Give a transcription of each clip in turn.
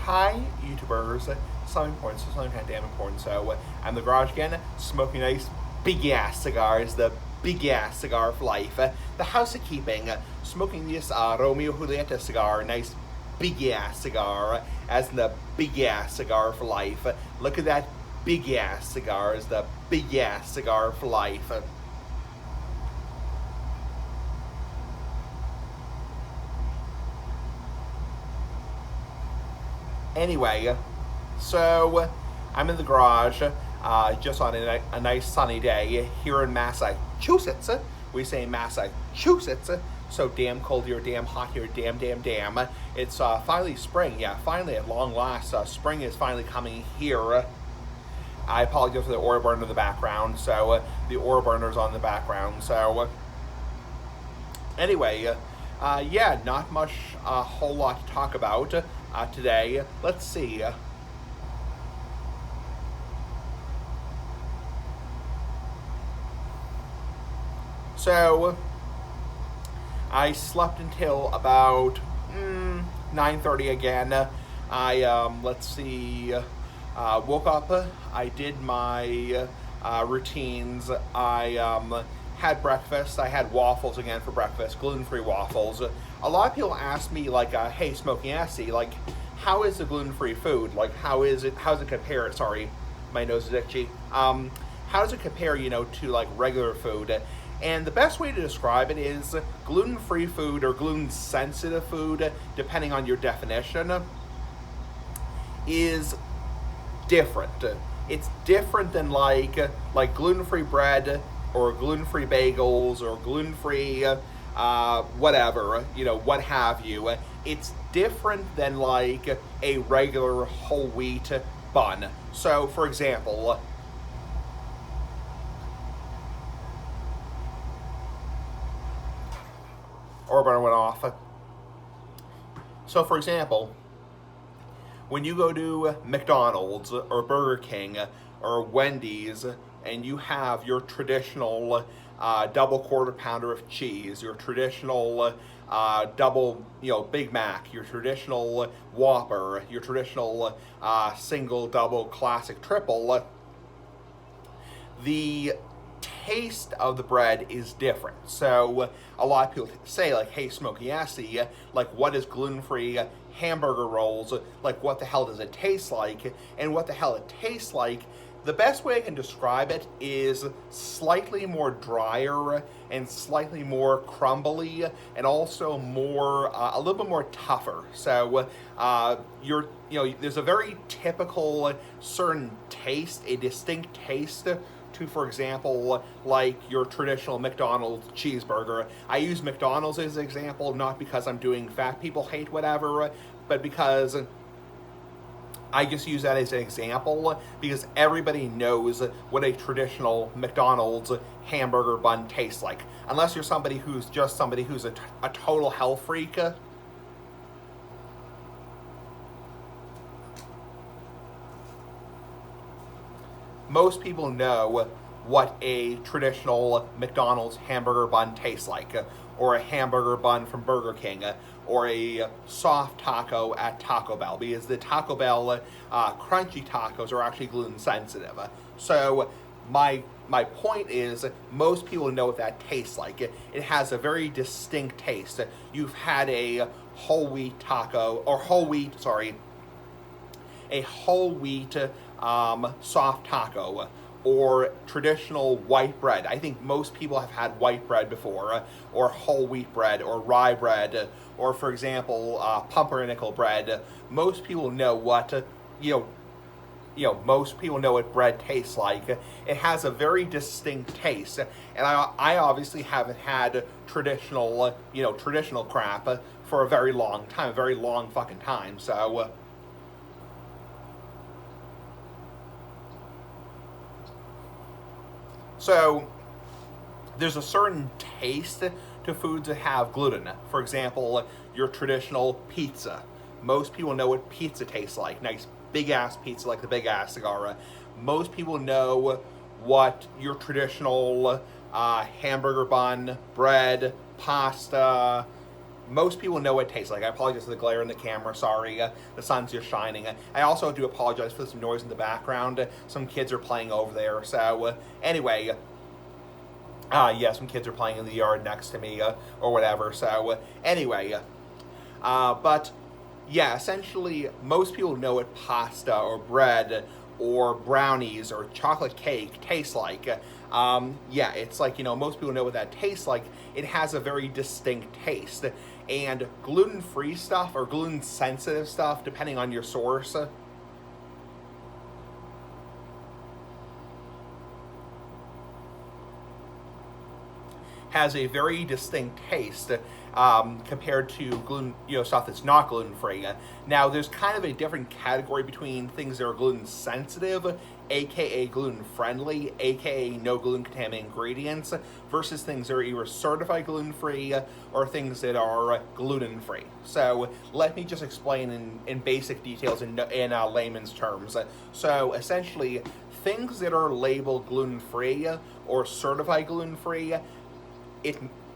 Hi, YouTubers. Something important, so something kind of damn important. So, I'm in the garage again, smoking nice big ass cigars, the big ass cigar for life. The house of keeping, smoking this Romeo Julieta cigar, nice big ass cigar, as in the big ass cigar for life. Look at that big ass cigar, is the big ass cigar for life. Anyway, so I'm in the garage just on a nice sunny day here in Massachusetts. We say Massachusetts, so damn cold here, damn hot here, damn. It's finally spring, yeah, finally at long last, spring is finally coming here. I apologize for the oil burner in the background, so the oil burner's on the background, so anyway, yeah, not much, a whole lot to talk about today. Let's see. So, I slept until about 9:30 again. Let's see, woke up, I did my routines. I had breakfast. I had waffles again for breakfast, gluten-free waffles. A lot of people ask me, like, hey, Smoky Assy, like, how is the gluten-free food? Like, how does it compare? Sorry, my nose is itchy. How does it compare, to, like, regular food? And the best way to describe it is gluten-free food or gluten-sensitive food, depending on your definition, is different. It's different than like gluten-free bread or gluten-free bagels or gluten-free whatever, what have you. It's different than like a regular whole wheat bun. So, for example, Orban went off. So, for example, when you go to McDonald's or Burger King or Wendy's and you have your traditional double quarter pounder of cheese, your traditional double, Big Mac, your traditional Whopper, your traditional single, double, classic, triple, the taste of the bread is different. So a lot of people say, like, hey, Smoky Assy, like, what is gluten-free hamburger rolls? Like, what the hell does it taste like? And what the hell it tastes like, the best way I can describe it is slightly more drier and slightly more crumbly and also more, a little bit more tougher. So there's a very typical certain taste, a distinct taste to, for example, like your traditional McDonald's cheeseburger. I use McDonald's as an example, not because I'm doing fat people hate whatever, but because I just use that as an example because everybody knows what a traditional McDonald's hamburger bun tastes like. Unless you're somebody who's a total health freak. Most people know what a traditional McDonald's hamburger bun tastes like, or a hamburger bun from Burger King, or a soft taco at Taco Bell, because the Taco Bell crunchy tacos are actually gluten sensitive. So my point is, most people know what that tastes like. It has a very distinct taste. You've had a whole wheat taco, or a whole wheat soft taco, or traditional white bread. I think most people have had white bread before, or whole wheat bread, or rye bread, or, for example, pumpernickel bread. Most people know what, most people know what bread tastes like. It has a very distinct taste, and I obviously haven't had traditional crap for a very long time, a very long fucking time, so So, there's a certain taste to foods that have gluten. For example, your traditional pizza. Most people know what pizza tastes like. Nice big ass pizza like the big ass cigar. Most people know what your traditional hamburger bun, bread, pasta, most people know what it tastes like. I apologize for the glare in the camera. Sorry, the sun's just shining. I also do apologize for some noise in the background. Some kids are playing over there. So anyway, yeah, some kids are playing in the yard next to me or whatever. So anyway, but yeah, essentially most people know what pasta or bread or brownies or chocolate cake tastes like. Yeah, it's like, most people know what that tastes like. It has a very distinct taste. And gluten-free stuff or gluten-sensitive stuff, depending on your source, has a very distinct taste compared to gluten, stuff that's not gluten-free. Now, there's kind of a different category between things that are gluten-sensitive, aka gluten-friendly, aka no gluten-containing ingredients, versus things that are either certified gluten-free or things that are gluten-free. So let me just explain in basic details in layman's terms. So essentially, things that are labeled gluten-free or certified gluten-free,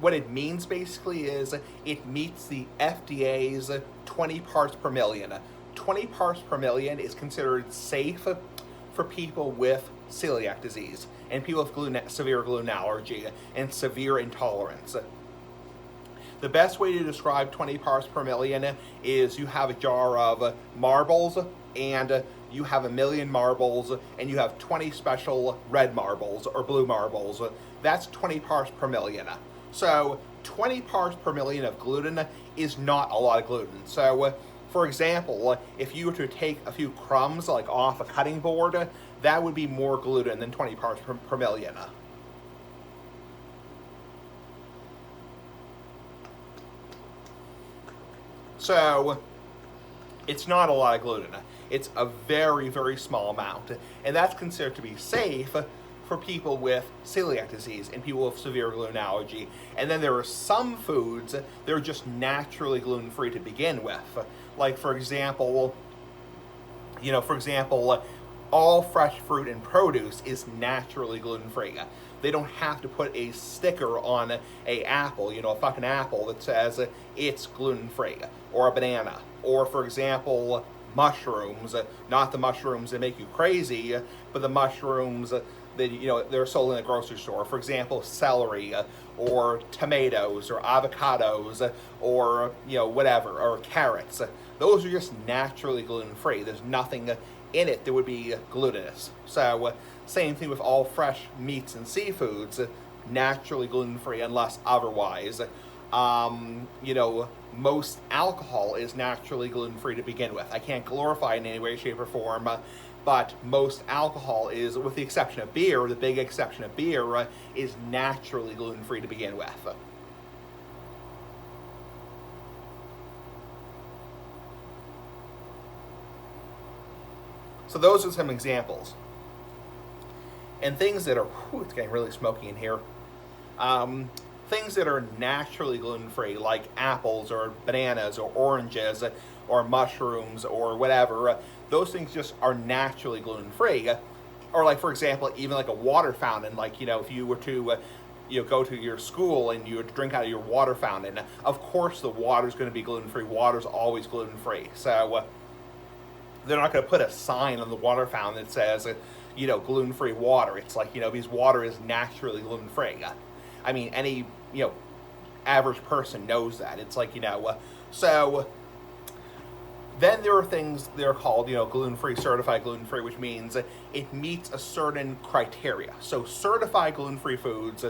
what it means basically is it meets the FDA's 20 parts per million. 20 parts per million is considered safe for people with celiac disease and people with severe gluten allergy and severe intolerance. The best way to describe 20 parts per million is you have a jar of marbles and you have 1,000,000 marbles and you have 20 special red marbles or blue marbles. That's 20 parts per million. So 20 parts per million of gluten is not a lot of gluten. So for example, if you were to take a few crumbs like off a cutting board, that would be more gluten than 20 parts per million. So it's not a lot of gluten. It's a very, very small amount. And that's considered to be safe for people with celiac disease and people with severe gluten allergy. And then there are some foods that are just naturally gluten-free to begin with. Like for example, all fresh fruit and produce is naturally gluten-free. They don't have to put a sticker on a apple, a fucking apple that says it's gluten-free, or a banana, or for example, mushrooms, not the mushrooms that make you crazy, but the mushrooms that they're sold in the grocery store. For example, celery, or tomatoes, or avocados, or whatever, or carrots. Those are just naturally gluten-free. There's nothing in it that would be glutinous. So same thing with all fresh meats and seafoods, naturally gluten-free unless otherwise. Most alcohol is naturally gluten-free to begin with. I can't glorify it in any way, shape, or form, but most alcohol is, with the exception of beer, the big exception of beer, is naturally gluten-free to begin with. So those are some examples. And things that are, it's getting really smoky in here. Things that are naturally gluten-free, like apples or bananas or oranges or mushrooms or whatever, those things just are naturally gluten-free. Or like, for example, even like a water fountain, like, if you were to go to your school and you would drink out of your water fountain, of course the water's going to be gluten-free. Water's always gluten-free. So they're not going to put a sign on the water fountain that says, gluten-free water. It's like, because water is naturally gluten-free. I mean, any, average person knows that. It's like, so then there are things that are called, gluten-free, certified gluten-free, which means it meets a certain criteria. So certified gluten-free foods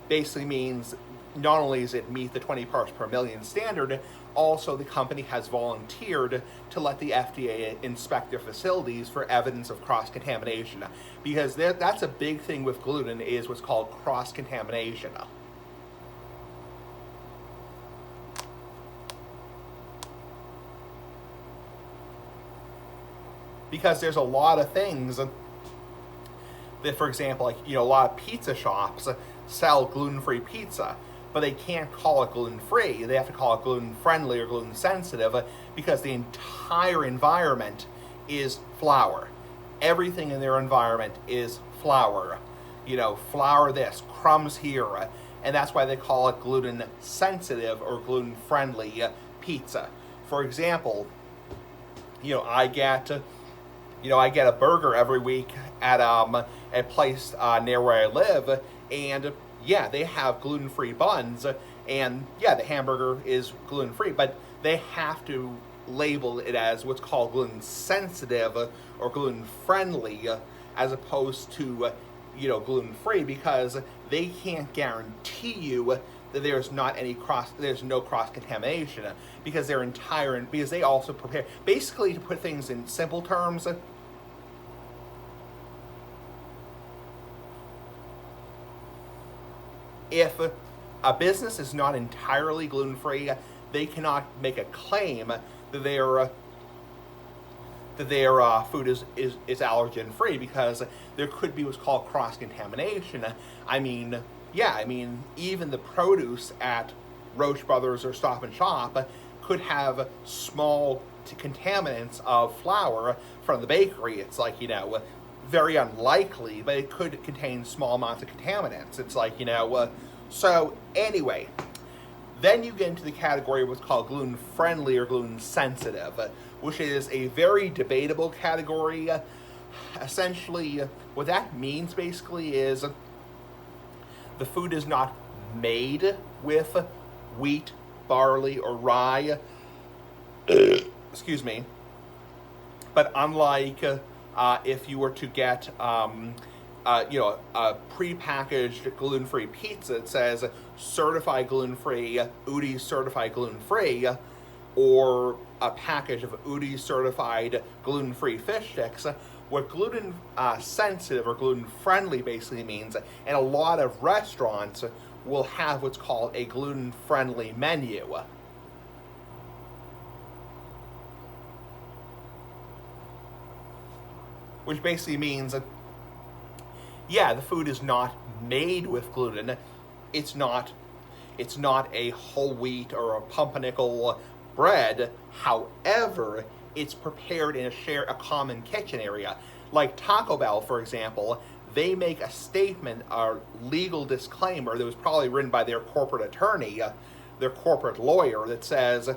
basically means not only does it meet the 20 parts per million standard, also the company has volunteered to let the FDA inspect their facilities for evidence of cross-contamination. Because that's a big thing with gluten, is what's called cross-contamination. Because there's a lot of things that, for example, like, a lot of pizza shops sell gluten-free pizza, but they can't call it gluten-free. They have to call it gluten-friendly or gluten-sensitive because the entire environment is flour. Everything in their environment is flour. Flour this, crumbs here, and that's why they call it gluten sensitive or gluten friendly pizza. For example, you know, I get I get a burger every week at a place near where I live, and yeah, they have gluten-free buns, and yeah, the hamburger is gluten-free, but they have to label it as what's called gluten sensitive or gluten friendly, as opposed to gluten free, because they can't guarantee you that there's no cross contamination, because because they also prepare, basically, to put things in simple terms, if a business is not entirely gluten free, they cannot make a claim that their food is allergen free, because there could be what's called cross contamination. Even the produce at Roche Brothers or Stop and Shop could have small contaminants of flour from the bakery. It's like, very unlikely, but it could contain small amounts of contaminants. It's like, so anyway, then you get into the category of what's called gluten friendly or gluten sensitive, which is a very debatable category. Essentially, what that means basically is the food is not made with wheat, barley, or rye. Excuse me. But unlike if you were to get a prepackaged gluten-free pizza that says certified gluten-free, Udi's certified gluten-free, or a package of Udi's certified gluten-free fish sticks, what gluten sensitive or gluten friendly basically means, and a lot of restaurants will have what's called a gluten friendly menu. Which basically means, yeah, the food is not made with gluten. It's not a whole wheat or a pumpernickel bread. However, it's prepared in a common kitchen area. Like Taco Bell, for example, they make a statement, a legal disclaimer that was probably written by their corporate attorney, their corporate lawyer, that says,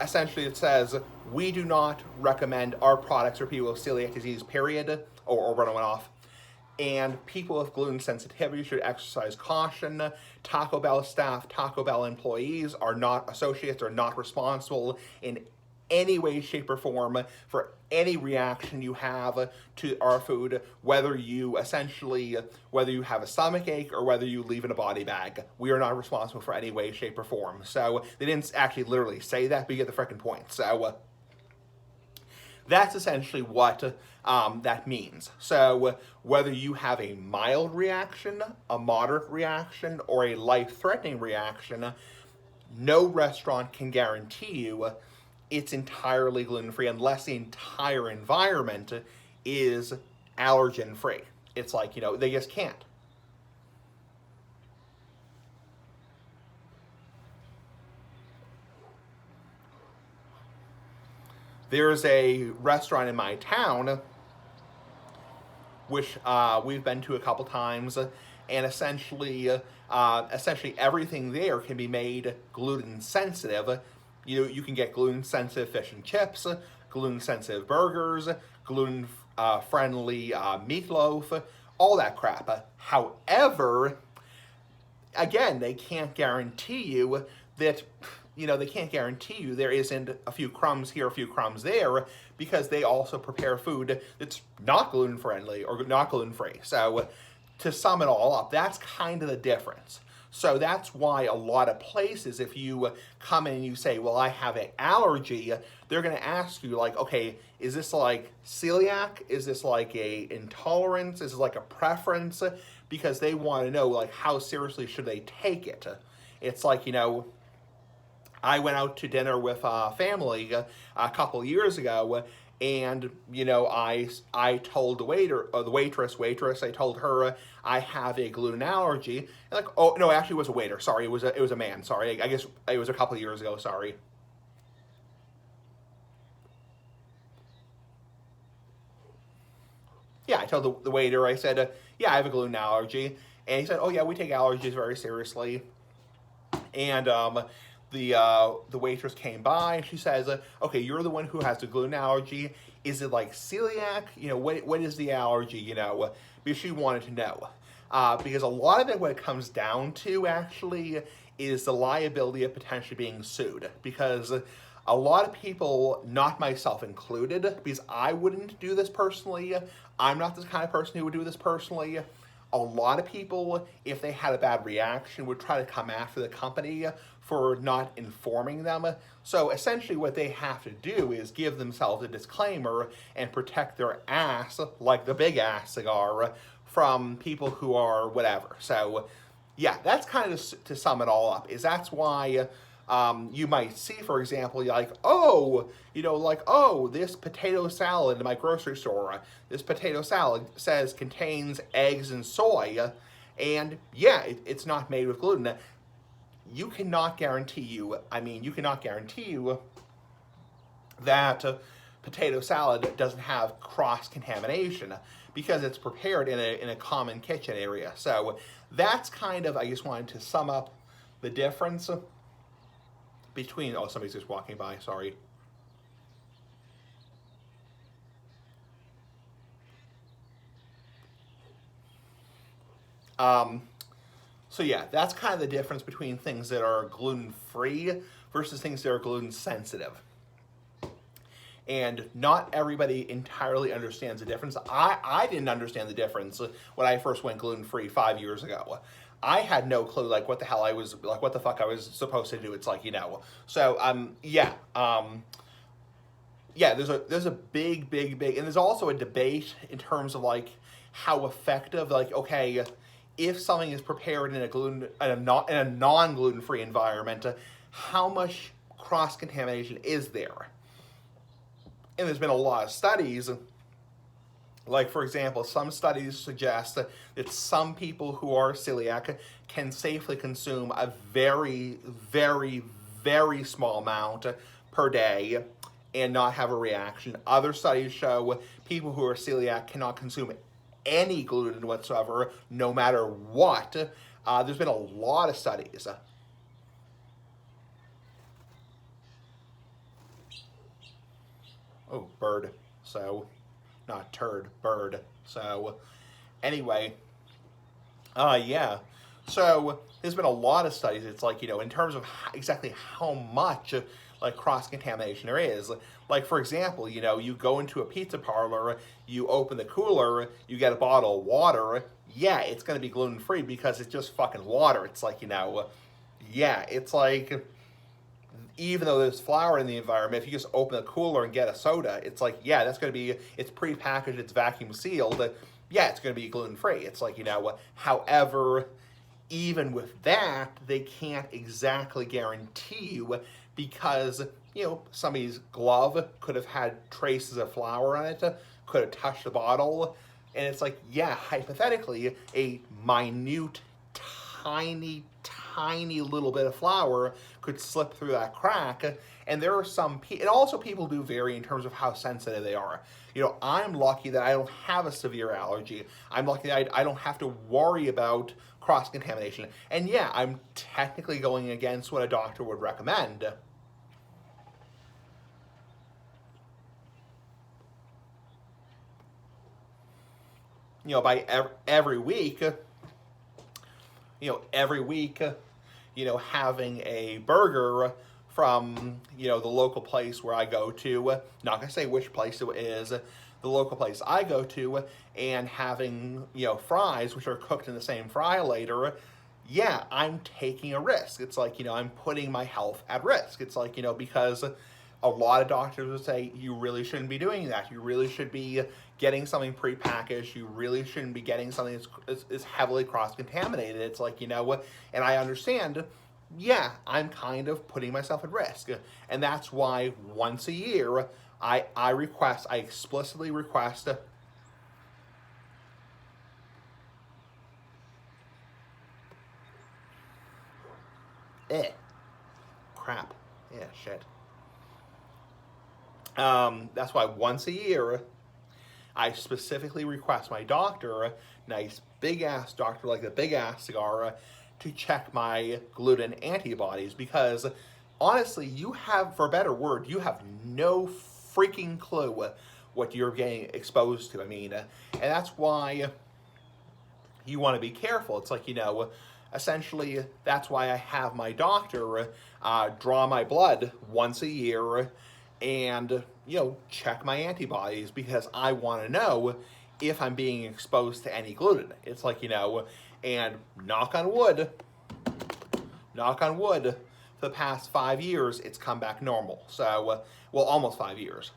essentially it says, we do not recommend our products for people with celiac disease, period, or run one off. And people with gluten sensitivity should exercise caution. Taco Bell staff, Taco Bell employees are not associates, are not responsible in any way, shape, or form for any reaction you have to our food, whether you have a stomach ache or whether you leave in a body bag. We are not responsible for any way, shape, or form. So they didn't actually literally say that, but you get the freaking point. So that's essentially what that means. So whether you have a mild reaction, a moderate reaction, or a life-threatening reaction, no restaurant can guarantee you it's entirely gluten-free unless the entire environment is allergen-free. It's like, they just can't. There's a restaurant in my town which we've been to a couple times, and essentially everything there can be made gluten sensitive. You can get gluten sensitive fish and chips, gluten sensitive burgers, gluten friendly meatloaf, all that crap. However, again, they can't guarantee you that there isn't a few crumbs here, a few crumbs there, because they also prepare food that's not gluten friendly or not gluten free. So to sum it all up, that's kind of the difference. So that's why a lot of places, if you come in and you say, well, I have an allergy, they're going to ask you, like, okay, is this like celiac? Is this like a intolerance? Is this like a preference? Because they want to know, like, how seriously should they take it? It's like, I went out to dinner with a family a couple years ago, and I told the waiter or the waitress, I told her I have a gluten allergy. And like, oh no, actually it was a waiter. Sorry, it was a man. Sorry, I guess it was a couple years ago. Sorry. Yeah, I told the waiter, I said, yeah, I have a gluten allergy. And he said, oh yeah, we take allergies very seriously. And the waitress came by and she says, okay, you're the one who has the gluten allergy. Is it like celiac? What is the allergy? Because she wanted to know. Because a lot of it, what it comes down to actually, is the liability of potentially being sued. Because a lot of people, not myself included, because I wouldn't do this personally, I'm not the kind of person who would do this personally. A lot of people, if they had a bad reaction, would try to come after the company for not informing them. So essentially what they have to do is give themselves a disclaimer and protect their ass, like the big ass cigar, from people who are whatever. So yeah, that's kind of to sum it all up, is that's why you might see, for example, like, oh, this potato salad in my grocery store, this potato salad says contains eggs and soy, and yeah, it's not made with gluten. You cannot guarantee you that potato salad doesn't have cross-contamination because it's prepared in a common kitchen area. So that's kind of, I just wanted to sum up the difference between, oh, somebody's just walking by, sorry. So yeah, that's kind of the difference between things that are gluten-free versus things that are gluten-sensitive. And not everybody entirely understands the difference. I didn't understand the difference when I first went gluten-free 5 years ago. I had no clue, like, what the hell I was, like, what the fuck I was supposed to do. It's like, So, yeah, there's a big, and there's also a debate in terms of, like, how effective, like, okay, if something is prepared in a non-gluten-free environment, how much cross-contamination is there? And there's been a lot of studies, like, for example, some studies suggest that some people who are celiac can safely consume a very, very, very small amount per day and not have a reaction. Other studies show people who are celiac cannot consume any gluten whatsoever, no matter what. There's been a lot of studies. Oh, bird. So, not turd, bird. So, anyway, yeah. So, there's been a lot of studies. It's like, in terms of exactly how much, like, cross-contamination there is. Like, for example, you go into a pizza parlor, you open the cooler, you get a bottle of water. Yeah, it's going to be gluten-free because it's just fucking water. It's like, yeah, it's like, even though there's flour in the environment, if you just open the cooler and get a soda, it's like, yeah, that's going to be, it's pre-packaged, it's vacuum sealed. Yeah, it's going to be gluten-free. It's like, however, even with that, they can't exactly guarantee you because, somebody's glove could have had traces of flour on it, could have touched the bottle. And it's like, yeah, hypothetically, a minute, tiny, tiny little bit of flour could slip through that crack. And there are and also people do vary in terms of how sensitive they are. I'm lucky that I don't have a severe allergy. I'm lucky that I don't have to worry about cross-contamination. And yeah, I'm technically going against what a doctor would recommend. By every week, having a burger from, the local place where I go to, not gonna say which place it is, the local place I go to, and having, fries, which are cooked in the same fry-later, yeah, I'm taking a risk. It's like, I'm putting my health at risk. It's like, because a lot of doctors would say you really shouldn't be doing that. You really should be getting something prepackaged. You really shouldn't be getting something that's heavily cross-contaminated. It's like, and I understand, yeah, I'm kind of putting myself at risk. And that's why once a year, I explicitly request crap. Yeah, shit. That's why once a year, I specifically request my doctor, and I big ass doctor, like a big ass cigar, to check my gluten antibodies, because honestly, you have, for a better word, you have no freaking clue what you're getting exposed to. I mean, and that's why you want to be careful. It's like, essentially, that's why I have my doctor draw my blood once a year and, check my antibodies, because I want to know if I'm being exposed to any gluten. It's like, and knock on wood, for the past 5 years, it's come back normal. So, well, almost 5 years.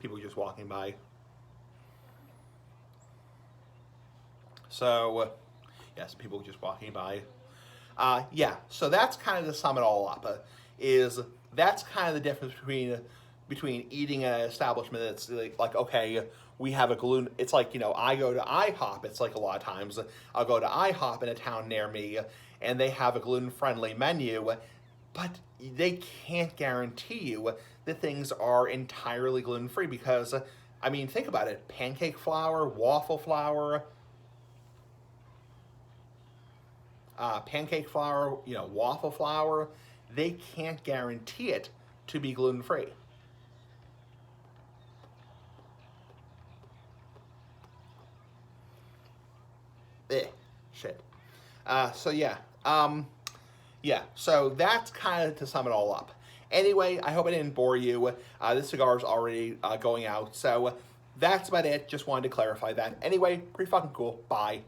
People just walking by. So, yes, people just walking by. Yeah, so that's kind of to sum it all up. Is that's kind of the difference between eating at an establishment that's like, okay, we have a gluten. It's like, I go to IHOP. It's like a lot of times I'll go to IHOP in a town near me, and they have a gluten-friendly menu, but they can't guarantee you that things are entirely gluten-free, because, I mean, think about it. Pancake flour, waffle flour, waffle flour, they can't guarantee it to be gluten-free. Shit. So yeah. Yeah, so that's kind of to sum it all up. Anyway, I hope I didn't bore you. This cigar is already going out, so that's about it. Just wanted to clarify that. Anyway, pretty fucking cool. Bye.